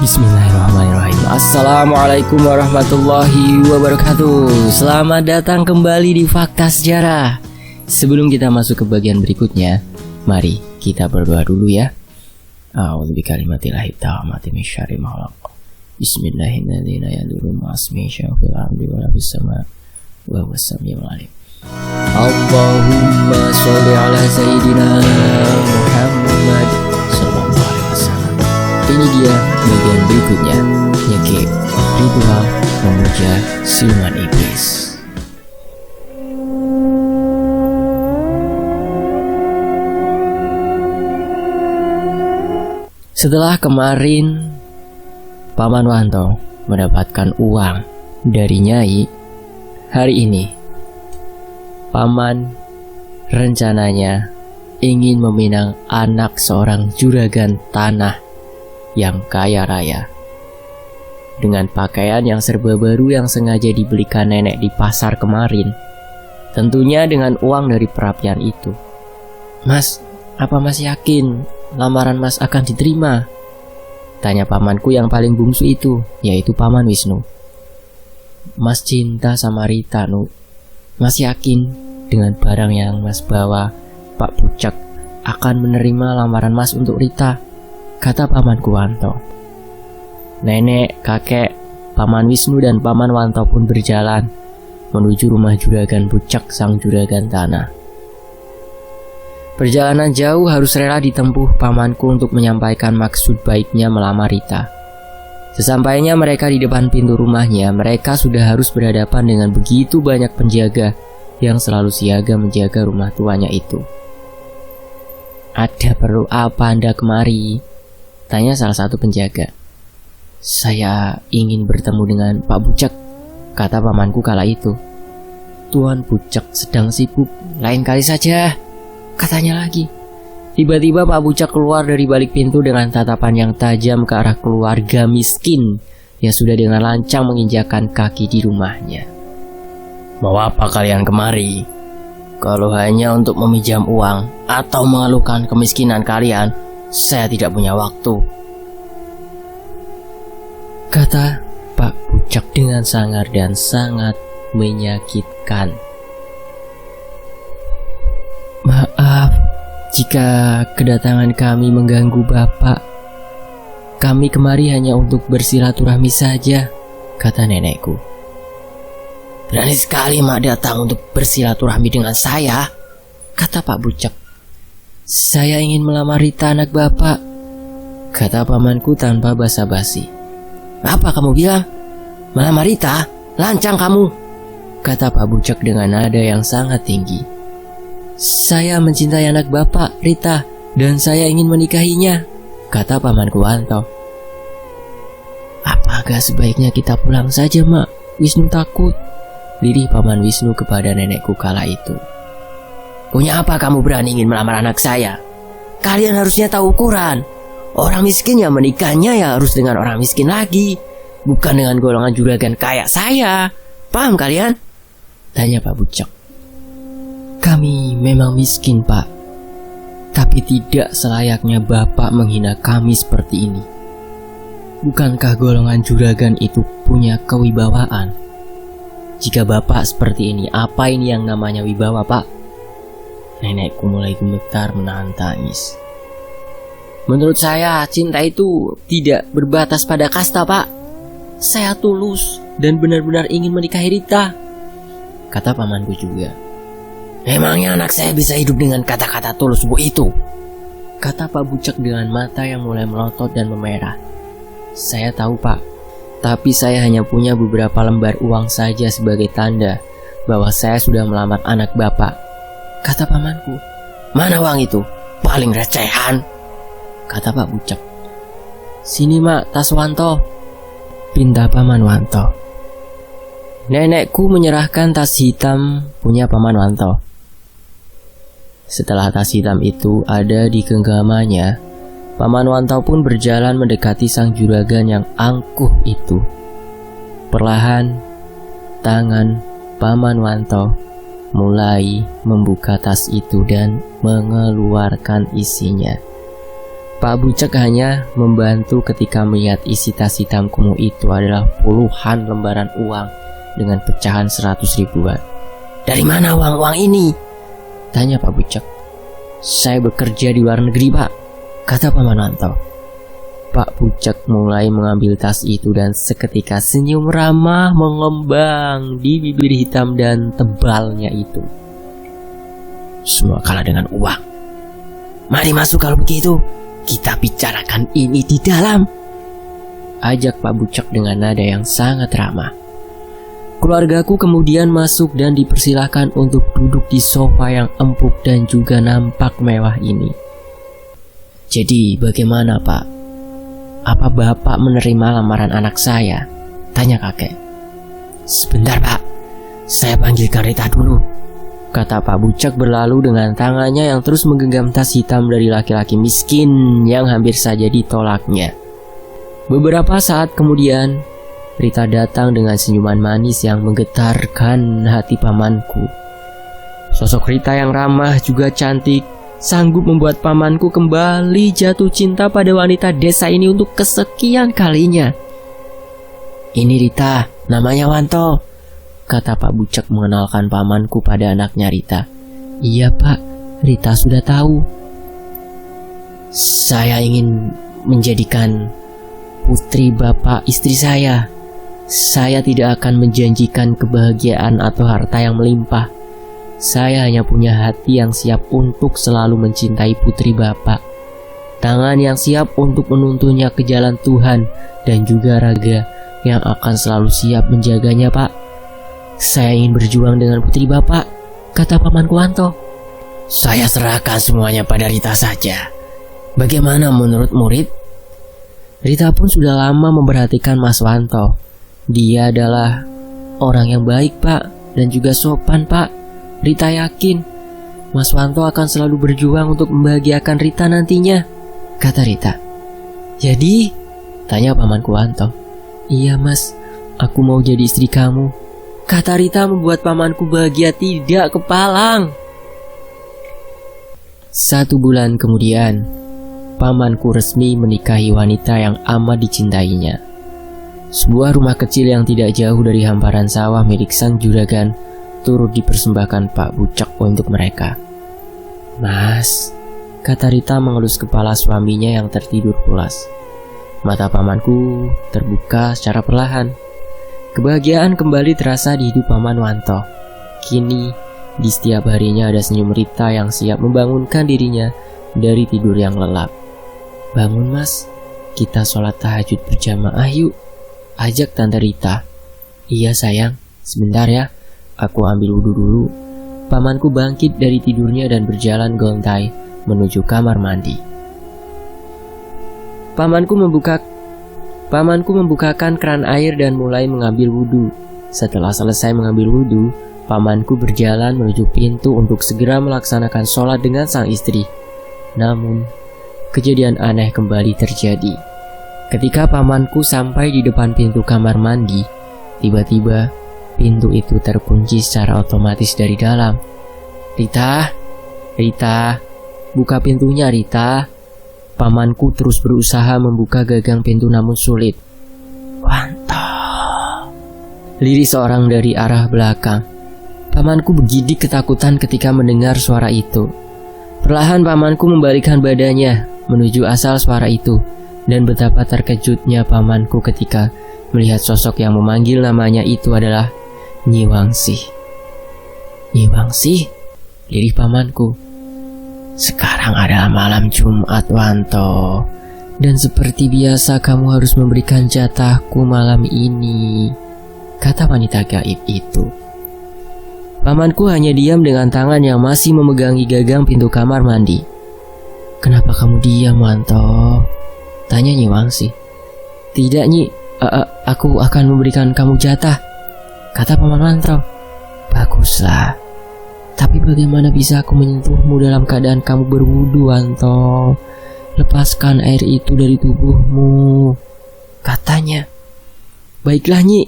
Bismillahirrahmanirrahim. Assalamualaikum warahmatullahi wabarakatuh. Selamat datang kembali di Fakta Sejarah. Sebelum kita masuk ke bagian berikutnya, mari kita berdoa dulu ya. A'udzu bikalimatillahi tammati min syarri ma khalaq. Bismillahirrahmanirrahim. Allahumma sholli ala sayyidina Muhammad sallallahu alaihi wasallam. Ini dia bagian berikutnya, yaitu ritual memuja siluman iblis. Setelah kemarin Paman Wanto mendapatkan uang dari Nyai, hari ini Paman rencananya ingin meminang anak seorang juragan tanah yang kaya raya dengan pakaian yang serba baru yang sengaja dibelikan nenek di pasar kemarin. Tentunya dengan uang dari perapian itu. Mas, apa Mas yakin lamaran Mas akan diterima? Tanya pamanku yang paling bungsu itu, yaitu Paman Wisnu. Mas cinta sama Rita, Nu. Mas yakin dengan barang yang Mas bawa, Pak Bucek akan menerima lamaran Mas untuk Rita? Kata Pamanku Wanto. Nenek, kakek, Paman Wisnu dan Paman Wanto pun berjalan menuju rumah juragan Bucek sang juragan tanah. Perjalanan jauh harus rela ditempuh pamanku untuk menyampaikan maksud baiknya melamar Rita. Sesampainya mereka di depan pintu rumahnya, mereka sudah harus berhadapan dengan begitu banyak penjaga yang selalu siaga menjaga rumah tuanya itu. Ada perlu apa Anda kemari? Tanya salah satu penjaga. Saya ingin bertemu dengan Pak Bucek, kata pamanku kala itu. Tuan Bucek sedang sibuk, lain kali saja, katanya lagi. Tiba-tiba Pak Bucek keluar dari balik pintu dengan tatapan yang tajam ke arah keluarga miskin yang sudah dengan lancang menginjakan kaki di rumahnya. Mau apa kalian kemari? Kalau hanya untuk meminjam uang atau mengeluhkan kemiskinan kalian, saya tidak punya waktu, kata Pak Bucek dengan sangar dan sangat menyakitkan. Maaf jika kedatangan kami mengganggu Bapak. Kami kemari hanya untuk bersilaturahmi saja, kata nenekku. Berani sekali Mak datang untuk bersilaturahmi dengan saya, kata Pak Bucek. Saya ingin melamar Rita anak Bapak, kata pamanku tanpa basa-basi. Apa kamu bilang? Melamar Rita? Lancang kamu, kata Pak Bucek dengan nada yang sangat tinggi. Saya mencintai anak Bapak, Rita, dan saya ingin menikahinya, kata pamanku Wanto. Apakah sebaiknya kita pulang saja, Mak? Wisnu takut, lirih Paman Wisnu kepada nenekku kala itu. Punya apa kamu berani ingin melamar anak saya? Kalian harusnya tahu ukuran. Orang miskin yang menikahnya ya harus dengan orang miskin lagi, bukan dengan golongan juragan kayak saya. Paham kalian? Tanya Pak Bucek. Kami memang miskin, Pak, tapi tidak selayaknya Bapak menghina kami seperti ini. Bukankah golongan juragan itu punya kewibawaan? Jika Bapak seperti ini, apa ini yang namanya wibawa, Pak? Nenekku mulai gemetar menahan tangis. Menurut saya, cinta itu tidak berbatas pada kasta, Pak. Saya tulus dan benar-benar ingin menikahi Rita, kata pamanku juga. Memangnya anak saya bisa hidup dengan kata-kata tulus Bu itu? Kata Pak Bucek dengan mata yang mulai melotot dan memerah. Saya tahu, Pak, tapi saya hanya punya beberapa lembar uang saja sebagai tanda bahwa saya sudah melamar anak Bapak, kata pamanku. Mana uang itu? Paling recehan, kata Pak Bucek. Sini Mak, tas Wanto, pinta Paman Wanto. Nenekku menyerahkan tas hitam punya Paman Wanto. Setelah tas hitam itu ada di genggamannya, Paman Wanto pun berjalan mendekati sang juragan yang angkuh itu. Perlahan, tangan Paman Wanto mulai membuka tas itu dan mengeluarkan isinya. Pak Bucek hanya membantu ketika melihat isi tas hitam kumuh itu adalah puluhan lembaran uang dengan pecahan 100 ribuan. "Dari mana uang-uang ini?" tanya Pak Bucek. "Saya bekerja di luar negeri, Pak," kata Paman Wanto. Pak Bucek mulai mengambil tas itu dan seketika senyum ramah mengembang di bibir hitam dan tebalnya itu. "Semua kalah dengan uang. Mari masuk kalau begitu. Kita bicarakan ini di dalam," ajak Pak Bucek dengan nada yang sangat ramah. Keluargaku kemudian masuk dan dipersilahkan untuk duduk di sofa yang empuk dan juga nampak mewah ini. "Jadi bagaimana, Pak? Apa Bapak menerima lamaran anak saya?" tanya kakek. "Sebentar, Pak. Saya panggilkan Rita dulu," kata Pak Bucek berlalu dengan tangannya yang terus menggenggam tas hitam dari laki-laki miskin yang hampir saja ditolaknya. Beberapa saat kemudian, Rita datang dengan senyuman manis yang menggetarkan hati pamanku. Sosok Rita yang ramah juga cantik sanggup membuat pamanku kembali jatuh cinta pada wanita desa ini untuk kesekian kalinya. "Ini Rita, namanya Wanto," kata Pak Bucek mengenalkan pamanku pada anaknya Rita. "Iya, Pak, Rita sudah tahu." "Saya ingin menjadikan putri Bapak istri saya. Saya tidak akan menjanjikan kebahagiaan atau harta yang melimpah. Saya hanya punya hati yang siap untuk selalu mencintai putri Bapak, tangan yang siap untuk menuntunnya ke jalan Tuhan, dan juga raga yang akan selalu siap menjaganya, Pak. Saya ingin berjuang dengan putri Bapak," kata Pamanku Wanto. "Saya serahkan semuanya pada Rita saja. Bagaimana menurut murid?" Rita pun sudah lama memperhatikan Mas Wanto. Dia adalah orang yang baik, Pak, dan juga sopan, Pak. Rita yakin Mas Wanto akan selalu berjuang untuk membahagiakan Rita nantinya, kata Rita. "Jadi?" tanya Pamanku Wanto. "Iya, Mas, aku mau jadi istri kamu," kata Rita membuat pamanku bahagia tidak kepalang. 1 bulan kemudian, pamanku resmi menikahi wanita yang amat dicintainya. Sebuah rumah kecil yang tidak jauh dari hamparan sawah milik sang juragan turut dipersembahkan Pak Bucek untuk mereka. "Mas," kata Rita mengelus kepala suaminya yang tertidur pulas. Mata pamanku terbuka secara perlahan. Kebahagiaan kembali terasa di hidup Paman Wanto. Kini, di setiap harinya ada senyum Rita yang siap membangunkan dirinya dari tidur yang lelap. "Bangun, Mas, kita sholat tahajud berjamaah yuk," ajak Tante Rita. "Iya sayang, sebentar ya, aku ambil wudhu dulu." Pamanku bangkit dari tidurnya dan berjalan gontai menuju kamar mandi. Pamanku membukakan keran air dan mulai mengambil wudhu. Setelah selesai mengambil wudhu, pamanku berjalan menuju pintu untuk segera melaksanakan sholat dengan sang istri. Namun, kejadian aneh kembali terjadi. Ketika pamanku sampai di depan pintu kamar mandi, tiba-tiba pintu itu terkunci secara otomatis dari dalam. Rita, buka pintunya, Rita." Pamanku terus berusaha membuka gagang pintu namun sulit. "Wanto," lirik seorang dari arah belakang. Pamanku bergidik ketakutan ketika mendengar suara itu. Perlahan pamanku membalikkan badannya menuju asal suara itu, dan betapa terkejutnya pamanku ketika melihat sosok yang memanggil namanya itu adalah Nyi Wangsi. "Nyi Wangsi," lirik pamanku. "Sekarang adalah malam Jumat, Wanto, dan seperti biasa kamu harus memberikan jatahku malam ini," kata wanita gaib itu. Pamanku hanya diam dengan tangan yang masih memegangi gagang pintu kamar mandi. "Kenapa kamu diam, Wanto?" tanya Nyi Wangsi. "Tidak, Nyi, aku akan memberikan kamu jatah," kata Paman Wanto. "Baguslah. Tapi bagaimana bisa aku menyentuhmu dalam keadaan kamu berwudu, Wanto? Lepaskan air itu dari tubuhmu," katanya. "Baiklah, Nyi,"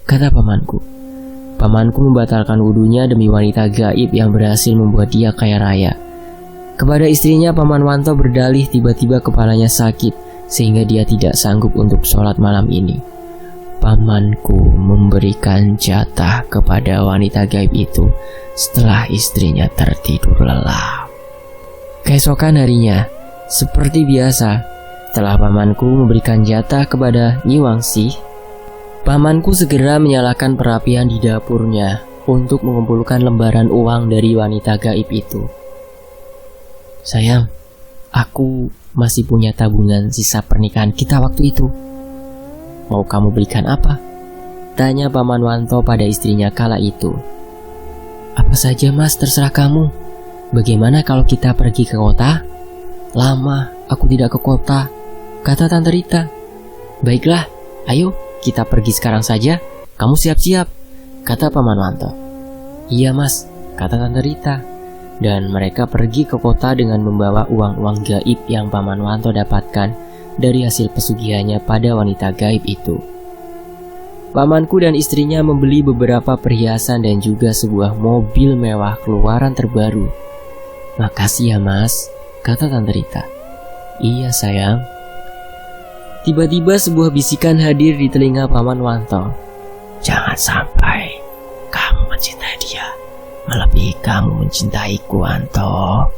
kata pamanku. Pamanku membatalkan wudunya demi wanita gaib yang berhasil membuat dia kaya raya. Kepada istrinya, Paman Wanto berdalih tiba-tiba kepalanya sakit sehingga dia tidak sanggup untuk sholat malam ini. Pamanku memberikan jatah kepada wanita gaib itu setelah istrinya tertidur lelap. Keesokan harinya, seperti biasa, setelah pamanku memberikan jatah kepada Nyi Wangsi, pamanku segera menyalakan perapian di dapurnya untuk mengumpulkan lembaran uang dari wanita gaib itu. Sayang, aku masih punya tabungan sisa pernikahan kita waktu itu. Mau kamu belikan apa? Tanya Paman Wanto pada istrinya kala itu. Apa saja mas, terserah kamu. Bagaimana kalau kita pergi ke kota? Lama aku tidak ke kota, kata Tante Rita. Baiklah, ayo kita pergi sekarang saja. Kamu siap-siap, kata Paman Wanto. Iya mas, kata Tante Rita. Dan mereka pergi ke kota dengan membawa uang-uang gaib yang Paman Wanto dapatkan dari hasil pesugihannya pada wanita gaib itu. Pamanku dan istrinya membeli beberapa perhiasan dan juga sebuah mobil mewah keluaran terbaru. Makasih ya mas, kata Tante Rita. Iya sayang. Tiba-tiba sebuah bisikan hadir di telinga Paman Wanto. Jangan sampai kamu mencintai dia melebihi kamu mencintaiku, Wanto.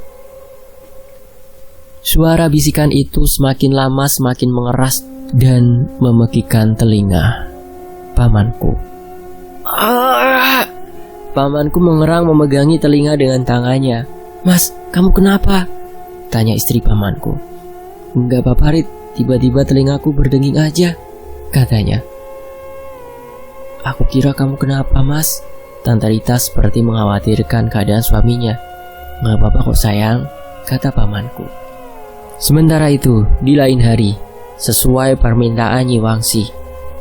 Suara bisikan itu semakin lama semakin mengeras dan memekikan telinga pamanku. Pamanku mengerang memegangi telinga dengan tangannya. Mas, kamu kenapa? Tanya istri pamanku. Enggak apa-apa Rit, tiba-tiba telingaku berdenging aja, katanya. Aku kira kamu kenapa mas? Tante Rita seperti mengkhawatirkan keadaan suaminya. Gak apa-apa kok sayang, kata pamanku. Sementara itu, di lain hari, sesuai permintaan Nyi Wangsi,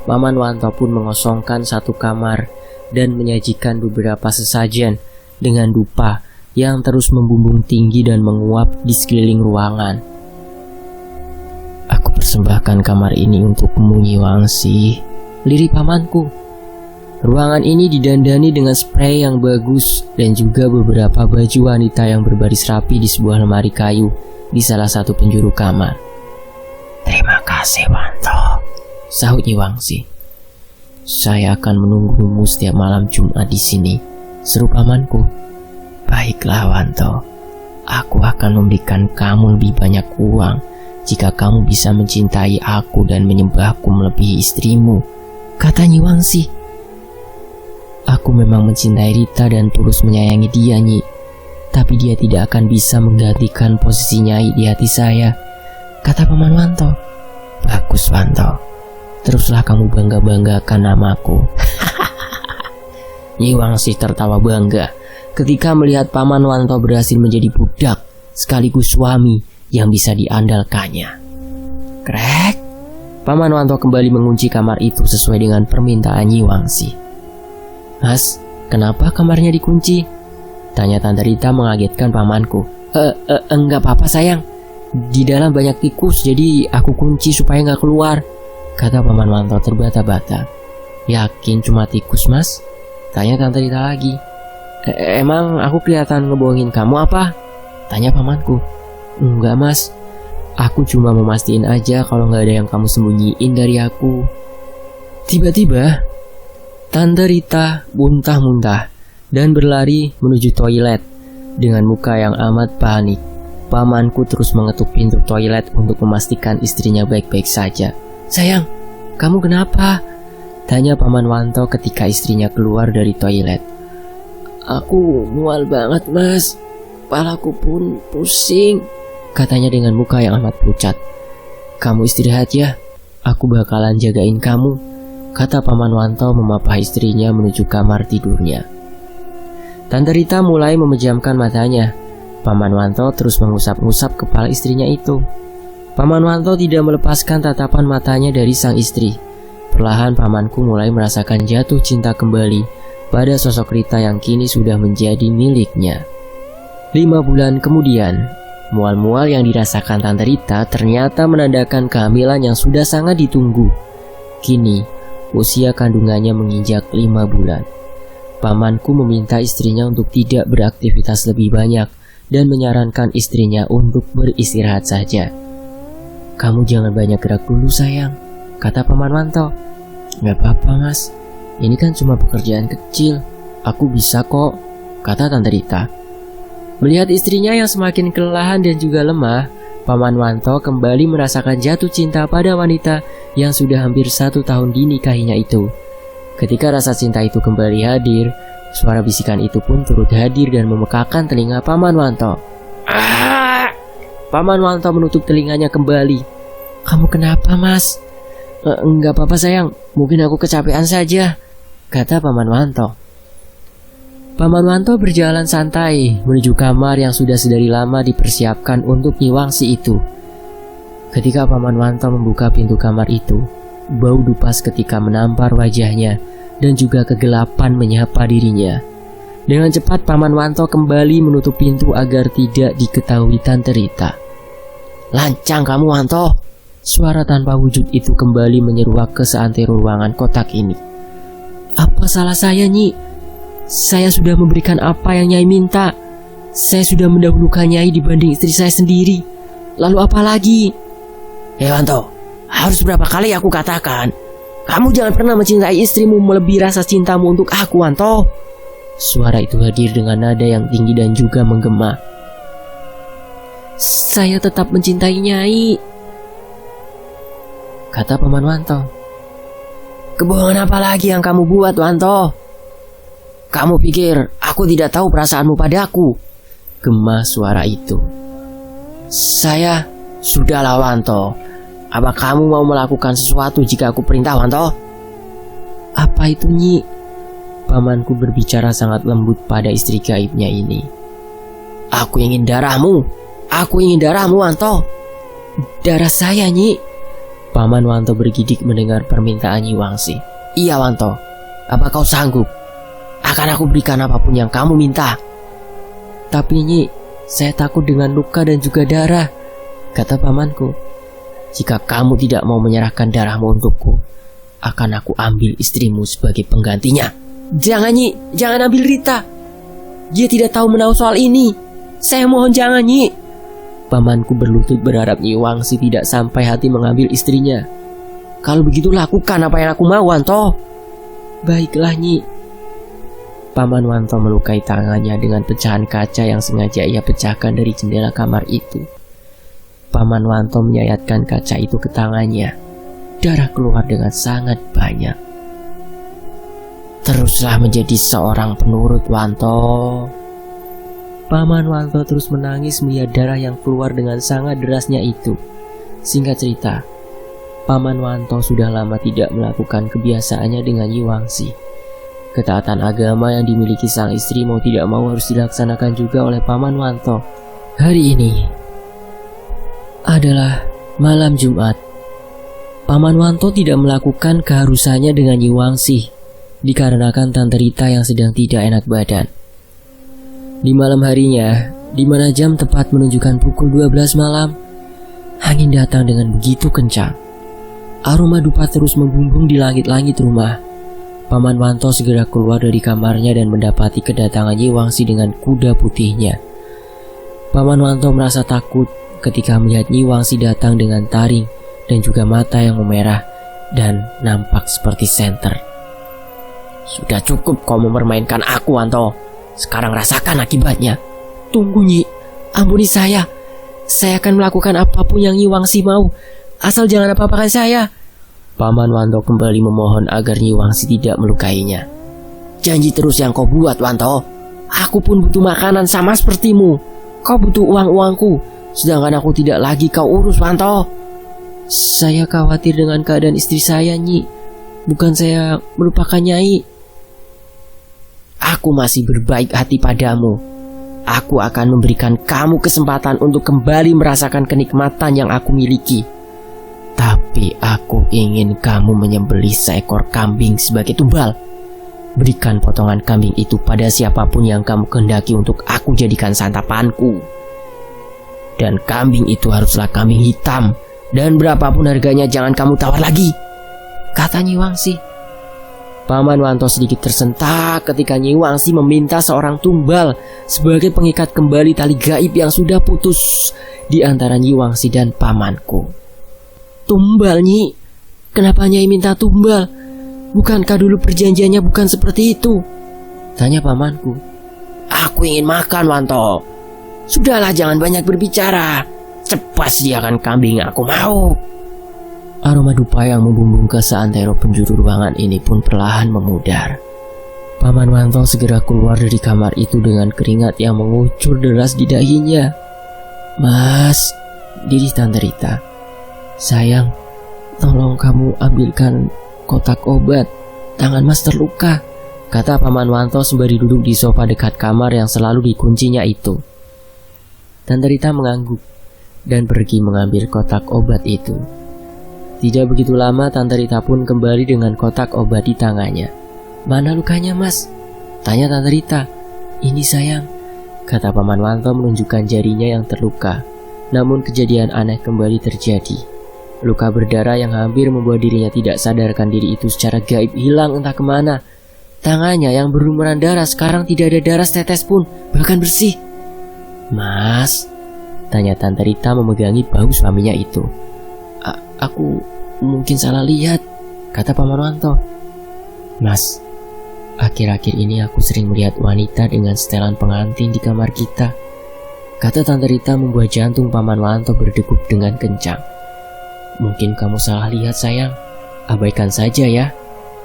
Paman Wanto pun mengosongkan satu kamar dan menyajikan beberapa sesajen dengan dupa yang terus membumbung tinggi dan menguap di sekeliling ruangan. Aku persembahkan kamar ini untukmu Nyi Wangsi, lirik pamanku. Ruangan ini didandani dengan spray yang bagus dan juga beberapa baju wanita yang berbaris rapi di sebuah lemari kayu di salah satu penjuru kamar. Terima kasih Wanto, sahut Nyi Wangsi. Saya akan menunggumu setiap malam Jumat di sini, seru pamanku. Baiklah Wanto, aku akan memberikan kamu lebih banyak uang jika kamu bisa mencintai aku dan menyembahku melebihi istrimu, kata Nyi Wangsi. Aku memang mencintai Rita dan tulus menyayangi dia, Nyi. Tapi dia tidak akan bisa menggantikan posisi Nyai di hati saya, kata Paman Wanto. Bagus Wanto, teruslah kamu bangga-banggakan namaku. Nyi Wangsi tertawa bangga ketika melihat Paman Wanto berhasil menjadi budak sekaligus suami yang bisa diandalkannya. Krek, Paman Wanto kembali mengunci kamar itu sesuai dengan permintaan Nyi Wangsi. Mas, kenapa kamarnya dikunci? Tanya Tante Rita mengagetkan pamanku. Enggak apa-apa sayang. Di dalam banyak tikus, jadi aku kunci supaya nggak keluar, kata Paman Wanto terbata-bata. Yakin cuma tikus mas? Tanya Tante Rita lagi. Emang aku kelihatan ngebohongin kamu apa? Tanya pamanku. Enggak mas, aku cuma memastikan aja kalau nggak ada yang kamu sembunyiin dari aku. Tiba-tiba Tante Rita muntah-muntah dan berlari menuju toilet dengan muka yang amat panik. Pamanku terus mengetuk pintu toilet untuk memastikan istrinya baik-baik saja. Sayang, kamu kenapa? Tanya Paman Wanto ketika istrinya keluar dari toilet. Aku mual banget mas, kepalaku pun pusing, katanya dengan muka yang amat pucat. Kamu istirahat ya, aku bakalan jagain kamu, kata Paman Wanto memapah istrinya menuju kamar tidurnya. Tante Rita mulai memejamkan matanya. Paman Wanto terus mengusap-ngusap kepala istrinya itu. Paman Wanto tidak melepaskan tatapan matanya dari sang istri. Perlahan pamanku mulai merasakan jatuh cinta kembali pada sosok Rita yang kini sudah menjadi miliknya. 5 bulan kemudian, mual-mual yang dirasakan Tante Rita ternyata menandakan kehamilan yang sudah sangat ditunggu. Kini, usia kandungannya menginjak 5 bulan. Pamanku meminta istrinya untuk tidak beraktivitas lebih banyak dan menyarankan istrinya untuk beristirahat saja. "Kamu jangan banyak gerak dulu sayang," kata Paman Wanto. "Gak apa-apa mas, ini kan cuma pekerjaan kecil, aku bisa kok," kata Tante Rita. Melihat istrinya yang semakin kelelahan dan juga lemah, Paman Wanto kembali merasakan jatuh cinta pada wanita yang sudah hampir 1 tahun dinikahinya itu. Ketika rasa cinta itu kembali hadir, suara bisikan itu pun turut hadir dan memekakan telinga Paman Wanto. "Ah!" Paman Wanto menutup telinganya kembali. "Kamu kenapa mas?" Enggak apa-apa sayang, mungkin aku kecapean saja," kata Paman Wanto. Paman Wanto berjalan santai menuju kamar yang sudah sedari lama dipersiapkan untuk Nyi Wangsi itu. Ketika Paman Wanto membuka pintu kamar itu, bau dupa seketika menampar wajahnya dan juga kegelapan menyapa dirinya. Dengan cepat Paman Wanto kembali menutup pintu agar tidak diketahui Tante Rita. "Lancang kamu Wanto!" Suara tanpa wujud itu kembali menyeruak ke seantero ruangan kotak ini. "Apa salah saya Nyi? Saya sudah memberikan apa yang Nyai minta. Saya sudah mendahulukan Nyai dibanding istri saya sendiri. Lalu apa lagi?" Wanto, harus berapa kali aku katakan, kamu jangan pernah mencintai istrimu melebihi rasa cintamu untuk aku, Wanto." Suara itu hadir dengan nada yang tinggi dan juga menggema. "Saya tetap mencintai Nyai," kata Paman Wanto. "Kebohongan apa lagi yang kamu buat, Wanto? Kamu pikir aku tidak tahu perasaanmu padaku?" Gema suara itu. Sudahlah Wanto. Apa kamu mau melakukan sesuatu jika aku perintah, Wanto?" "Apa itu Nyi?" Pamanku berbicara sangat lembut pada istri gaibnya ini. Aku ingin darahmu, Wanto." "Darah saya Nyi?" Paman Wanto bergidik mendengar permintaan Nyi Wangsi. "Iya Wanto, apa kau sanggup? Akan aku berikan apapun yang kamu minta." "Tapi Nyi, saya takut dengan luka dan juga darah," kata pamanku. "Jika kamu tidak mau menyerahkan darahmu untukku, akan aku ambil istrimu sebagai penggantinya." "Jangan Nyi, jangan ambil Rita. Dia tidak tahu menahu soal ini. Saya mohon jangan Nyi." Pamanku berlutut berharap Nyi Wangsi tidak sampai hati mengambil istrinya. "Kalau begitu lakukan apa yang aku mau, Wanto." "Baiklah Nyi." Paman Wanto melukai tangannya dengan pecahan kaca yang sengaja ia pecahkan dari jendela kamar itu. Paman Wanto menyayatkan kaca itu ke tangannya. Darah keluar dengan sangat banyak. "Teruslah menjadi seorang penurut, Wanto." Paman Wanto terus menangis melihat darah yang keluar dengan sangat derasnya itu. Singkat cerita, Paman Wanto sudah lama tidak melakukan kebiasaannya dengan Nyi Wangsi. Ketaatan agama yang dimiliki sang istri mau tidak mau harus dilaksanakan juga oleh Paman Wanto. Hari ini adalah malam Jumat. Paman Wanto tidak melakukan keharusannya dengan Nyi Wangsi dikarenakan Tante Rita yang sedang tidak enak badan. Di malam harinya, di mana jam tepat menunjukkan pukul 12 malam, angin datang dengan begitu kencang. Aroma dupa terus membumbung di langit-langit rumah. Paman Wanto segera keluar dari kamarnya dan mendapati kedatangan Nyi Wangsi dengan kuda putihnya. Paman Wanto merasa takut ketika melihat Nyi Wangsi datang dengan taring dan juga mata yang memerah dan nampak seperti senter. "Sudah cukup kau mempermainkan aku, Wanto. Sekarang rasakan akibatnya." "Tunggu Nyi, ampuni saya. Saya akan melakukan apapun yang Nyi Wangsi mau, asal jangan apa-apakan saya." Paman Wanto kembali memohon agar Nyi Wangsi tidak melukainya. "Janji terus yang kau buat, Wanto. Aku pun butuh makanan sama sepertimu. Kau butuh uang-uangku, sedangkan aku tidak lagi kau urus, Wanto." "Saya khawatir dengan keadaan istri saya, Nyi. Bukan saya melupakan Nyai." "Aku masih berbaik hati padamu. Aku akan memberikan kamu kesempatan untuk kembali merasakan kenikmatan yang aku miliki. Tapi aku ingin kamu menyembelih seekor kambing sebagai tumbal. Berikan potongan kambing itu pada siapapun yang kamu kehendaki untuk aku jadikan santapanku. Dan kambing itu haruslah kambing hitam, dan berapapun harganya jangan kamu tawar lagi," kata Nyi Wangsi. Paman Wanto sedikit tersentak ketika Nyi Wangsi meminta seorang tumbal sebagai pengikat kembali tali gaib yang sudah putus di antara Nyi Wangsi dan pamanku. Tumbal, Nyi? Kenapa Nyai minta tumbal? Bukankah dulu perjanjiannya bukan seperti itu? Tanya pamanku. Aku ingin makan, Wanto. Sudahlah, jangan banyak berbicara. Cepat sediakan kambing yang aku mau. Aroma dupa yang membumbung ke seantero penjuru ruangan ini pun perlahan memudar. Paman Wanto segera keluar dari kamar itu dengan keringat yang mengucur deras di dahinya. Mas, diri Tante Rita. Sayang, tolong kamu ambilkan kotak obat. Tangan Mas terluka, kata Paman Wanto sembari duduk di sofa dekat kamar yang selalu dikuncinya itu. Tante Rita mengangguk dan pergi mengambil kotak obat itu. Tidak begitu lama Tante Rita pun kembali dengan kotak obat di tangannya. Mana lukanya, Mas? Tanya Tante Rita. Ini sayang, kata Paman Wanto menunjukkan jarinya yang terluka. Namun kejadian aneh kembali terjadi. Luka berdarah yang hampir membuat dirinya tidak sadarkan diri itu secara gaib hilang entah kemana. Tangannya yang berlumuran darah sekarang tidak ada darah setetes pun, bahkan bersih. Mas, tanya Tante Rita memegangi bahu suaminya itu. Aku mungkin salah lihat, kata Paman Wanto. Mas, akhir-akhir ini aku sering melihat wanita dengan setelan pengantin di kamar kita, kata Tante Rita membuat jantung Paman Wanto berdegup dengan kencang. Mungkin kamu salah lihat, sayang. Abaikan saja ya,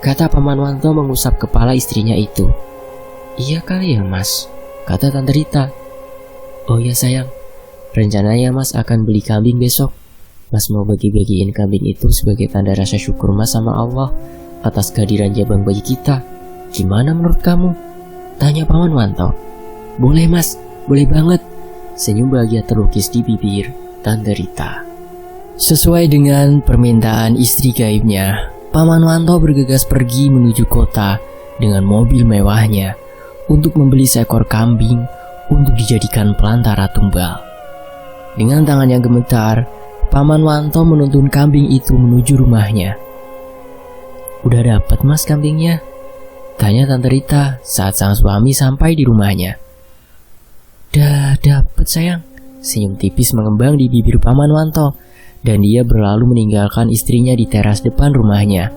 kata Paman Wanto mengusap kepala istrinya itu. Iya kali ya, Mas, kata Tante Rita. Oh ya sayang, rencananya Mas akan beli kambing besok. Mas mau bagi-bagiin kambing itu sebagai tanda rasa syukur Mas sama Allah atas kehadiran jabang bayi kita. Gimana menurut kamu? Tanya Paman Wanto. Boleh Mas, boleh banget. Senyum bahagia terlukis di bibir Tante Rita. Sesuai dengan permintaan istri gaibnya, Paman Wanto bergegas pergi menuju kota dengan mobil mewahnya untuk membeli seekor kambing untuk dijadikan pelantara tumbal. Dengan tangan yang gemetar, Paman Wanto menuntun kambing itu menuju rumahnya. Udah dapat Mas kambingnya? Tanya Tante Rita saat sang suami sampai di rumahnya. Dah dapet sayang. Senyum tipis mengembang di bibir Paman Wanto dan dia berlalu meninggalkan istrinya di teras depan rumahnya.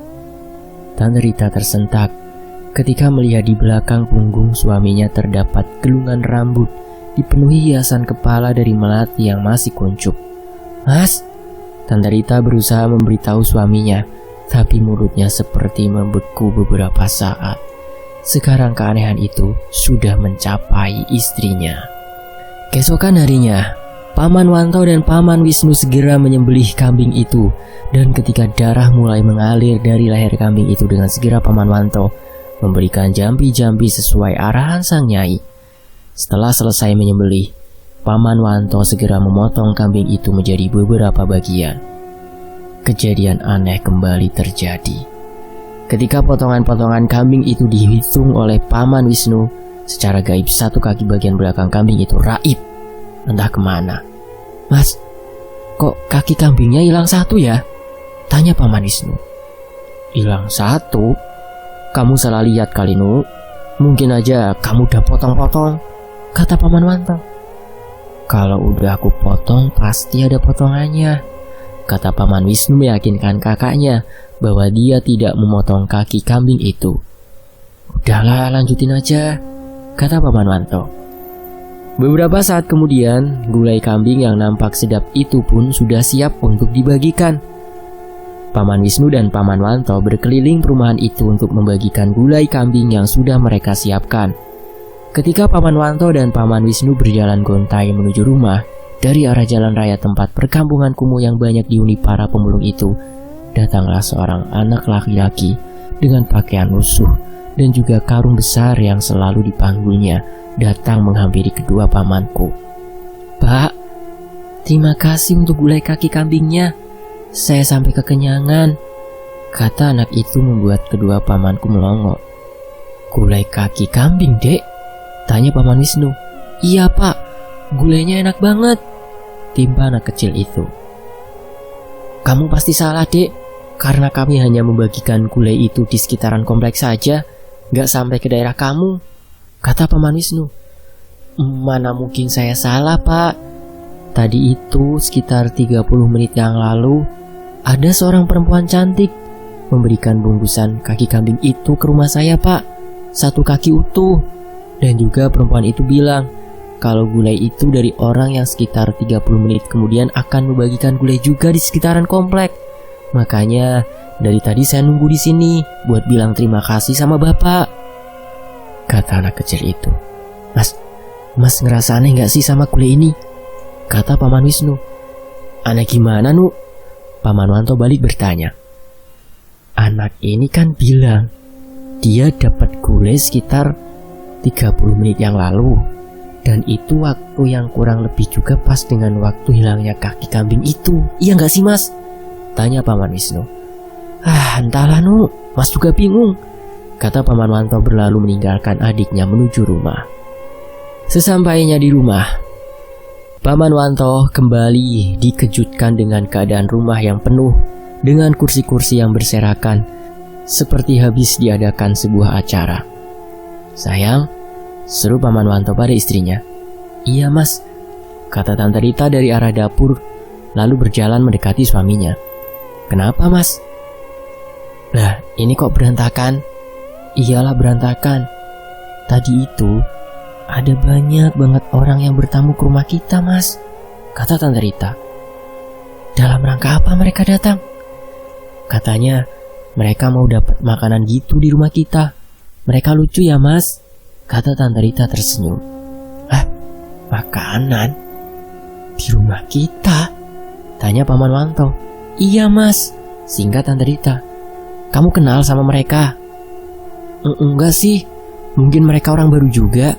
Tante Rita tersentak ketika melihat di belakang punggung suaminya terdapat gelungan rambut dipenuhi hiasan kepala dari melati yang masih kuncup. Mas, Tante Rita berusaha memberitahu suaminya, tapi mulutnya seperti membeku beberapa saat. Sekarang keanehan itu sudah mencapai istrinya. Keesokan harinya, Paman Wanto dan Paman Wisnu segera menyembelih kambing itu, dan ketika darah mulai mengalir dari leher kambing itu dengan segera Paman Wanto memberikan jampi-jampi sesuai arahan sang nyai. Setelah selesai menyembelih, Paman Wanto segera memotong kambing itu menjadi beberapa bagian. Kejadian aneh kembali terjadi. Ketika potongan-potongan kambing itu dihitung oleh Paman Wisnu, secara gaib satu kaki bagian belakang kambing itu raib, entah kemana. Mas, kok kaki kambingnya hilang satu ya? Tanya Paman Wisnu. Hilang satu? Kamu salah lihat kali, Nu. Mungkin aja kamu udah potong-potong, kata Paman Wanto. Kalau udah aku potong pasti ada potongannya, kata Paman Wisnu meyakinkan kakaknya bahwa dia tidak memotong kaki kambing itu. Udahlah, lanjutin aja, kata Paman Wanto. Beberapa saat kemudian, gulai kambing yang nampak sedap itu pun sudah siap untuk dibagikan. Paman Wisnu dan Paman Wanto berkeliling perumahan itu untuk membagikan gulai kambing yang sudah mereka siapkan. Ketika Paman Wanto dan Paman Wisnu berjalan gontai menuju rumah dari arah jalan raya tempat perkampungan kumuh yang banyak dihuni para pemulung itu, datanglah seorang anak laki-laki dengan pakaian lusuh dan juga karung besar yang selalu dipanggulnya datang menghampiri kedua pamanku. Pak, terima kasih untuk gulai kaki kambingnya. Saya sampai kekenyangan, kata anak itu membuat kedua pamanku melongo. Gulai kaki kambing, Dek? Tanya Paman Wisnu. Iya Pak, gulainya enak banget, timpa anak kecil itu. Kamu pasti salah, Dek. Karena kami hanya membagikan gulai itu di sekitaran kompleks saja, gak sampai ke daerah kamu, kata Paman Wisnu. Mana mungkin saya salah, Pak. Tadi itu sekitar 30 menit yang lalu, ada seorang perempuan cantik memberikan bungkusan kaki kambing itu ke rumah saya, Pak. 1 kaki utuh. Dan juga perempuan itu bilang kalau gulai itu dari orang yang sekitar 30 menit kemudian akan membagikan gulai juga di sekitaran komplek. Makanya dari tadi saya nunggu di sini buat bilang terima kasih sama Bapak, kata anak kecil itu. Mas ngerasa aneh gak sih sama gulai ini? Kata Paman Wisnu. Aneh gimana, Nu? Paman Wanto balik bertanya. Anak ini kan bilang dia dapat gulai sekitar 30 menit yang lalu, dan itu waktu yang kurang lebih juga pas dengan waktu hilangnya kaki kambing itu. Iya gak sih, Mas? Tanya Paman Wisnu. Entahlah, Nu, Mas juga bingung, kata Paman Wanto berlalu meninggalkan adiknya menuju rumah. Sesampainya di rumah, Paman Wanto kembali dikejutkan dengan keadaan rumah yang penuh dengan kursi-kursi yang berserakan, seperti habis diadakan sebuah acara. Sayang, seru Paman Wanto pada istrinya. Iya, Mas, kata Tante Rita dari arah dapur, lalu berjalan mendekati suaminya. Kenapa, Mas? Lah, ini kok berantakan? Iyalah berantakan. Tadi itu ada banyak banget orang yang bertamu ke rumah kita, Mas, kata Tante Rita. Dalam rangka apa mereka datang? Katanya mereka mau dapat makanan gitu di rumah kita. Mereka lucu ya, Mas, kata Tante Rita tersenyum. Makanan? Di rumah kita? Tanya Paman Wanto. Iya, Mas, singkat Tante Rita. Kamu kenal sama mereka? Enggak sih, mungkin mereka orang baru juga.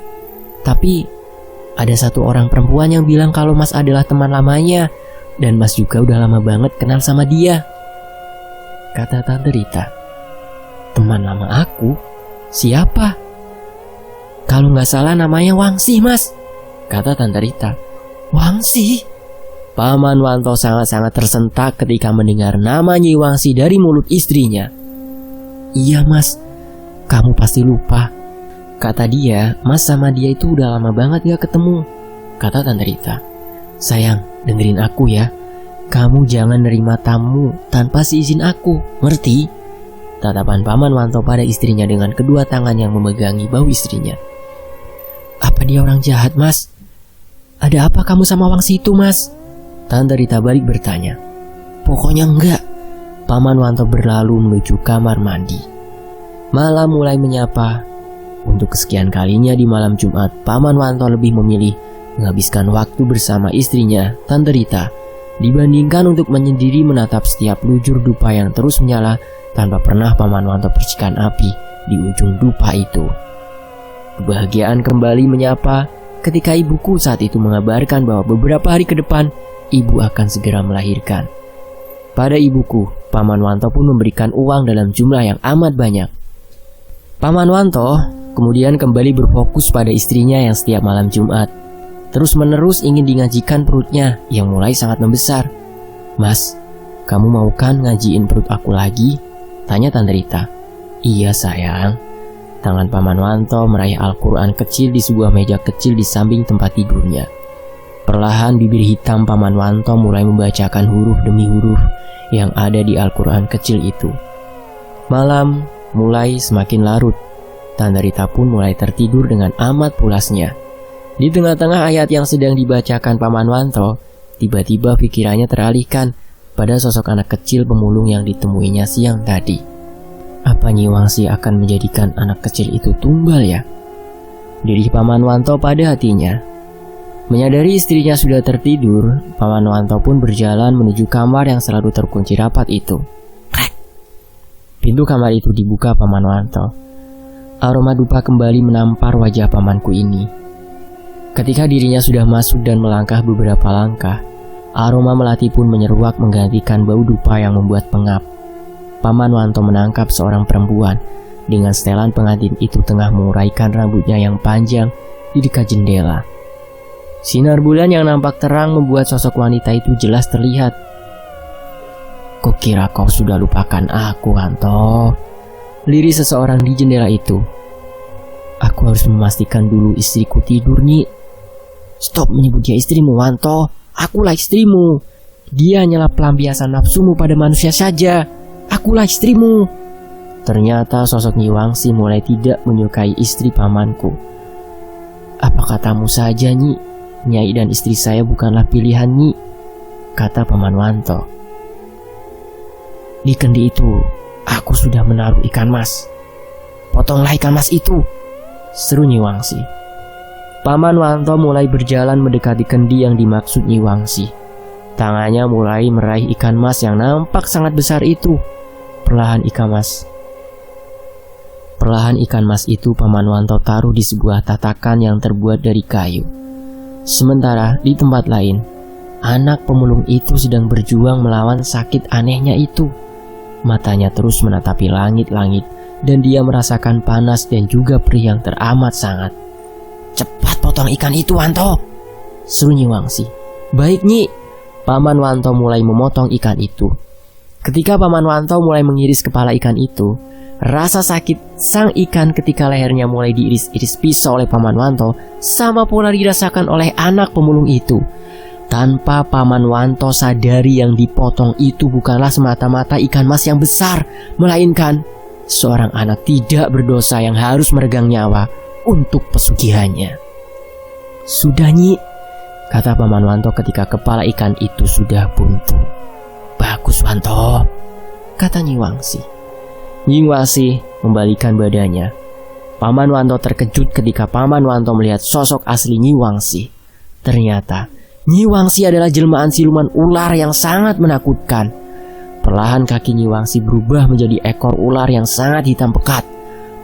Tapi ada 1 orang perempuan yang bilang kalau Mas adalah teman lamanya, dan Mas juga udah lama banget kenal sama dia, kata Tante Rita. Teman lama aku? Siapa? Kalau nggak salah namanya Wangsi, Mas, kata Tante Rita. Wangsi? Paman Wanto sangat-sangat tersentak ketika mendengar nama Nyi Wangsi dari mulut istrinya. Iya, Mas, kamu pasti lupa. Kata dia, Mas sama dia itu udah lama banget gak ketemu, kata Tante Rita. Sayang, dengerin aku ya. Kamu jangan nerima tamu tanpa seizin aku, ngerti? Tatapan Paman Wanto pada istrinya dengan kedua tangan yang memegangi bahu istrinya. Apa dia orang jahat, Mas? Ada apa kamu sama Wangsi itu, Mas? Tante Rita balik bertanya. Pokoknya enggak. Paman Wanto berlalu menuju kamar mandi. Malam mulai menyapa. Untuk kesekian kalinya di malam Jumat, Paman Wanto lebih memilih menghabiskan waktu bersama istrinya, Tante Rita, dibandingkan untuk menyendiri menatap setiap lujur dupa yang terus menyala tanpa pernah Paman Wanto percikan api di ujung dupa itu. Kebahagiaan kembali menyapa ketika ibuku saat itu mengabarkan bahwa beberapa hari ke depan ibu akan segera melahirkan. Pada ibuku, Paman Wanto pun memberikan uang dalam jumlah yang amat banyak. Paman Wanto kemudian kembali berfokus pada istrinya yang setiap malam Jumat terus-menerus ingin dingajikan perutnya yang mulai sangat membesar. Mas, kamu mau kan ngajiin perut aku lagi? Tanya Tante Rita. Iya, sayang. Tangan Paman Wanto meraih Al-Quran kecil di sebuah meja kecil di samping tempat tidurnya. Perlahan bibir hitam Paman Wanto mulai membacakan huruf demi huruf yang ada di Al-Quran kecil itu. Malam mulai semakin larut. Tante Rita pun mulai tertidur dengan amat pulasnya. Di tengah-tengah ayat yang sedang dibacakan Paman Wanto, tiba-tiba pikirannya teralihkan pada sosok anak kecil pemulung yang ditemuinya siang tadi. Apa Nyi Wangsi akan menjadikan anak kecil itu tumbal ya? Diri Paman Wanto pada hatinya. Menyadari istrinya sudah tertidur, Paman Wanto pun berjalan menuju kamar yang selalu terkunci rapat itu. Krek! Pintu kamar itu dibuka Paman Wanto. Aroma dupa kembali menampar wajah pamanku ini. Ketika dirinya sudah masuk dan melangkah beberapa langkah, aroma melati pun menyeruak menggantikan bau dupa yang membuat pengap. Paman Wanto menangkap seorang perempuan dengan setelan pengantin itu tengah menguraikan rambutnya yang panjang di dekat jendela. Sinar bulan yang nampak terang membuat sosok wanita itu jelas terlihat. Kok Kukira kau sudah lupakan aku, Wanto. Lirih seseorang di jendela itu. Aku harus memastikan dulu istriku tidur, Nyi. Stop menyebut dia istrimu, Wanto. Akulah istrimu. Dia hanyalah pelampiasan nafsumu pada manusia saja. Akulah istrimu. Ternyata sosok Nyi Wangsi mulai tidak menyukai istri pamanku. Apa katamu saja, Nyi? Nyai dan istri saya bukanlah pilihan, Nyi, kata Paman Wanto. Di kendi itu, aku sudah menaruh ikan mas. Potonglah ikan mas itu, seru Nyi Wangsi. Paman Wanto mulai berjalan mendekati kendi yang dimaksud Nyi Wangsi. Tangannya mulai meraih ikan mas yang nampak sangat besar itu. Perlahan ikan mas itu Paman Wanto taruh di sebuah tatakan yang terbuat dari kayu. Sementara di tempat lain, anak pemulung itu sedang berjuang melawan sakit anehnya itu. Matanya terus menatapi langit-langit dan dia merasakan panas dan juga perih yang teramat sangat. Cepat potong ikan itu, Wanto, seru Nyi Wangsi. Baik, Nyi. Paman Wanto mulai memotong ikan itu. Ketika Paman Wanto mulai mengiris kepala ikan itu, rasa sakit sang ikan ketika lehernya mulai diiris-iris pisau oleh Paman Wanto sama pula dirasakan oleh anak pemulung itu. Tanpa Paman Wanto sadari yang dipotong itu bukanlah semata-mata ikan mas yang besar, melainkan seorang anak tidak berdosa yang harus meregang nyawa untuk pesugihannya. Sudah, Nyi, kata Paman Wanto ketika kepala ikan itu sudah buntu. Bagus, Wanto, kata Nyi Wangsi. Nyi Wangsi membalikan badannya. Paman Wanto terkejut ketika Paman Wanto melihat sosok asli Nyi Wangsi. Ternyata Nyi Wangsi adalah jelmaan siluman ular yang sangat menakutkan. Perlahan kaki Nyi Wangsi berubah menjadi ekor ular yang sangat hitam pekat.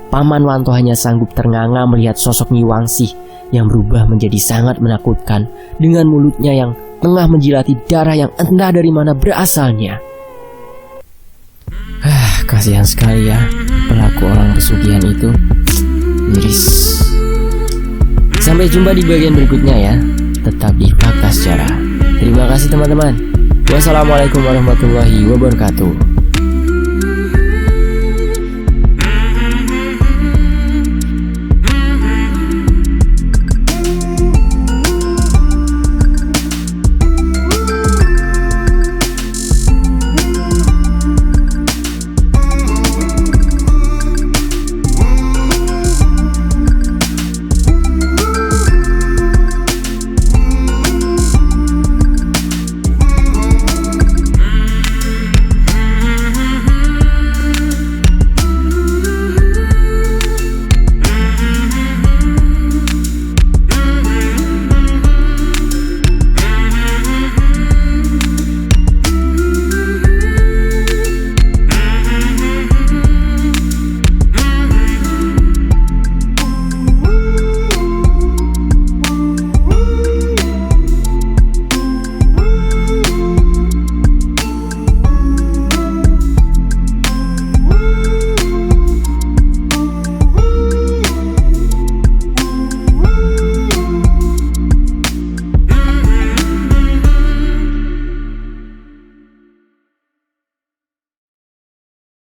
Paman Wanto hanya sanggup ternganga melihat sosok Nyi Wangsi yang berubah menjadi sangat menakutkan dengan mulutnya yang tengah menjilati darah yang entah dari mana berasalnya. Kasihan sekali ya pelaku orang pesugihan itu. Miris. Sampai jumpa di bagian berikutnya ya. Tetap di Fakta Sejarah. Terima kasih teman-teman. Wassalamualaikum warahmatullahi wabarakatuh.